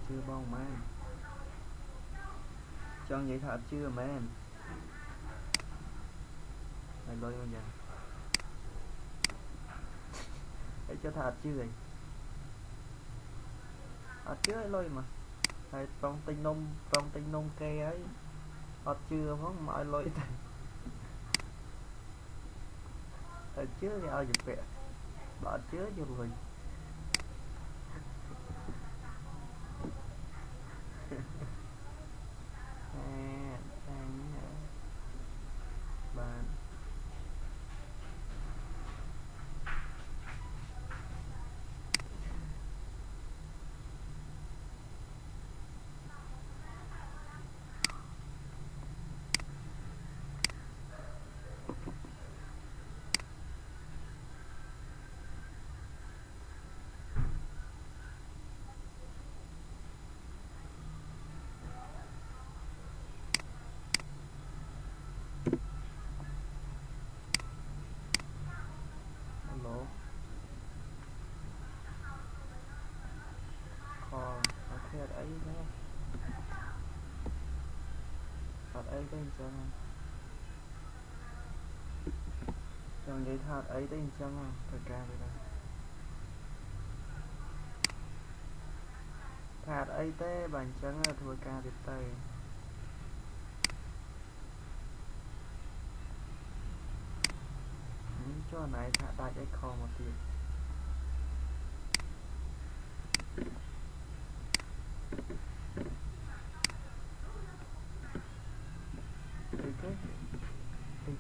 chưa bông man cho vậy thật chưa man mày lôi con giờ để cho thật chứ gì chưa lôi mà hay trong tinh nông kê ấy chưa không mọi lôi chưa thì ai dịp vẽ chưa vô rồi bạn lỗ kho thế ấy đó ấy tên chân trong vậy thật ấy tên chân không thật ca vậy đó thật ấy té bàn chân là thua ca việt tây cho này thả đại cái kho một tiền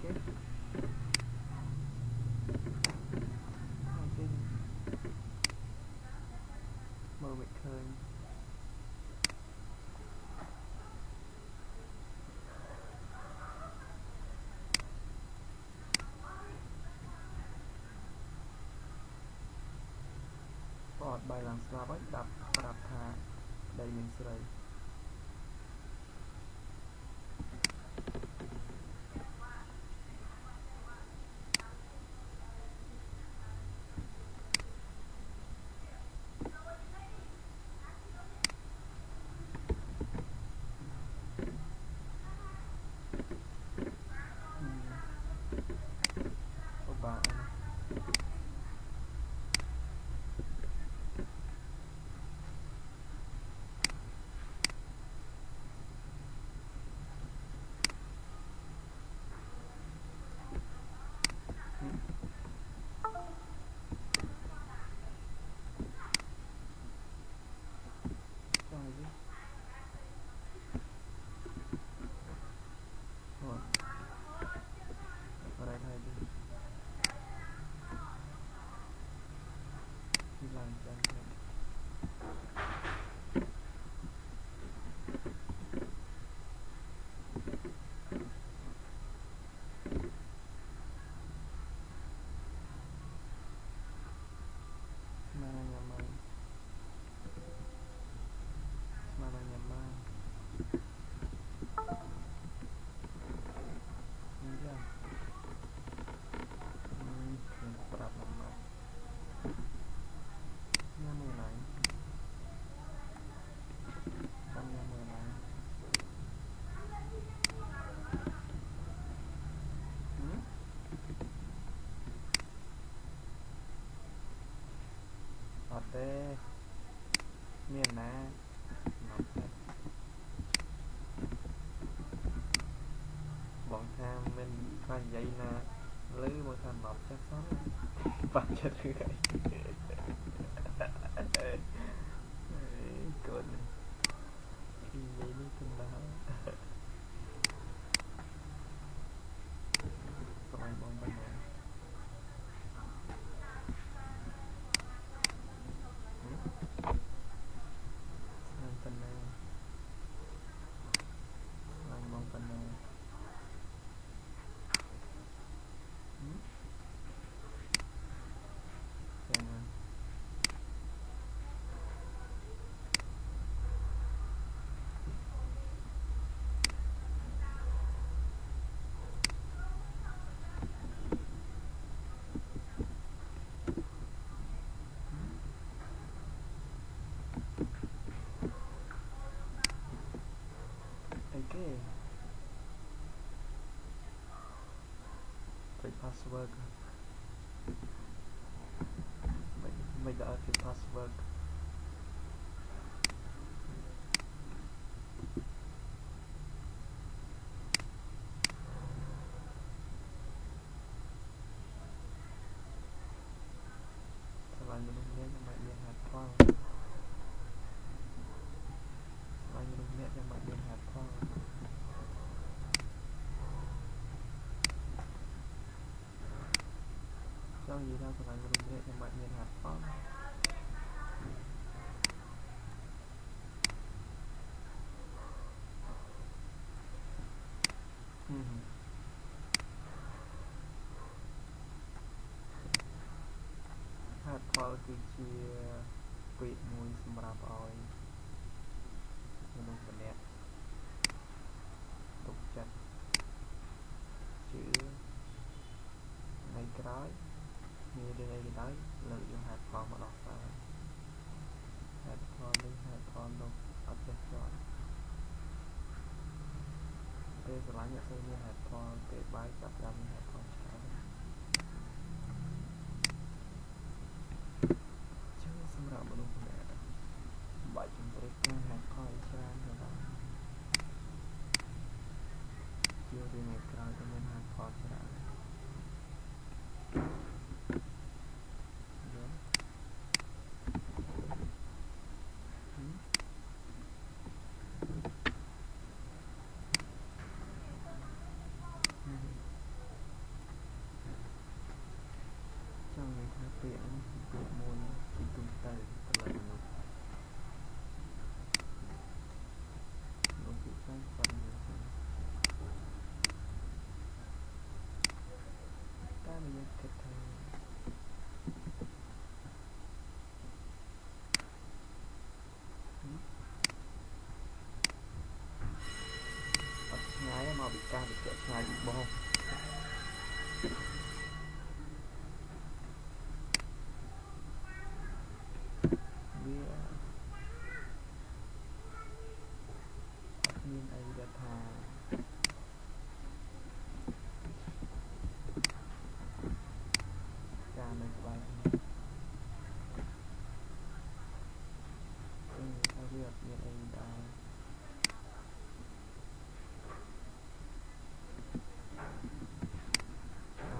cái mơ mịt khơi bọt bài làng slab ấy đập thả đây mình sẽ đây bạn ở đây thôi đi làm cho thế miền na bọn tham mình phải vậy nè lấy một thành nộp chắc sống và chết thứ này cồn khi vậy đi tin đó còn ai bọn bên này Yeah. Break password ไม่ได้คือ password สไลด์อยู่ตรงนี้ยังไม่เรียนหัดคว้างสไลด์อยู่ตรงนี้ยังไม่เรียนหัดคว้างเจ้ายีราสไลด์อยู่ตรงนี้ยังไม่เรียนหัดคว้างหัดคว้างคือเชียร์ปีกมวยสำหรับออยមនុស្សម្នាក់ទុកចិត្តជឿថ្ងៃក្រោយមានរឿងអីក៏ដោយលើកយកហេតុផលមកដោះស្រាយហេតុផលនេះហេតុផលនោះអត់ចេះចោលពេលស្រឡាញ់អ្នកស្រីមានហេតុផលពេលបាយចាប់ផ្ដើមមានហេតុផលច្រើនចឹងសម្រាប់មនុស្សម្នាក់បាច់ជំរុញការហេតុផលច្រើនទៅដល់ជារឿងថ្ងៃក្រោយទៅមានហេតុផលច្រើនចង់និយាយថាពាក្យនេះគឺពាក្យមួយជាទូទៅទៅលើមនុស្សភាសាគាត់និយាយថាតែយើងគិតថាអត់ឆ្ងាយមកពីការវិភាគឆ្ងាយពីបងវាអត់មានអីដែលថាការនៅក្បែរគ្នាថាវាអត់មានអីដែលកា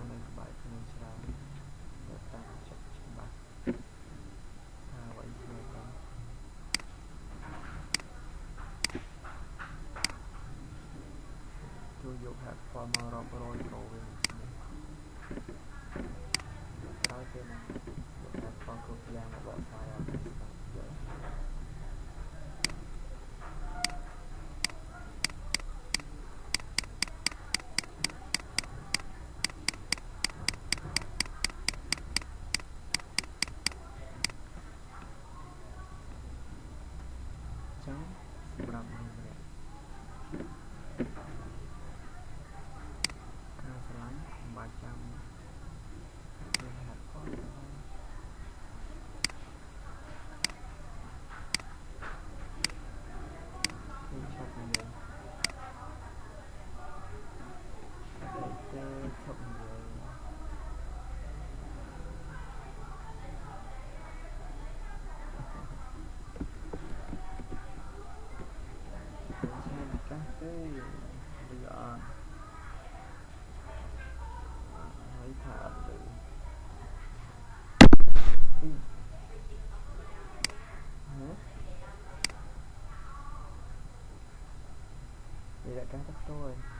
រនៅក្បែរគ្នាច្រើនតែតាមចិត្តច្បាស់ថាអ្វីជាអ្វីជួយយកហេតុផលមករាប់រយប្រូវិញក្រោយពេលណាយកហេតុផលគ្រប់យ៉ាងមកបកស្រាយឲ្យស្ដាប់យល់ចឹងសម្រាប់មនុស្សម្នាក់ការស្រឡាញ់មិនបាច់ចាំមានហេតុផលទេខ្ញុំឆាប់និយាយតែឈប់និយាយចាស់ទេវាអត់ហើយថាអត់លើហ៎វាដាក់ការទៅផ្ទាល់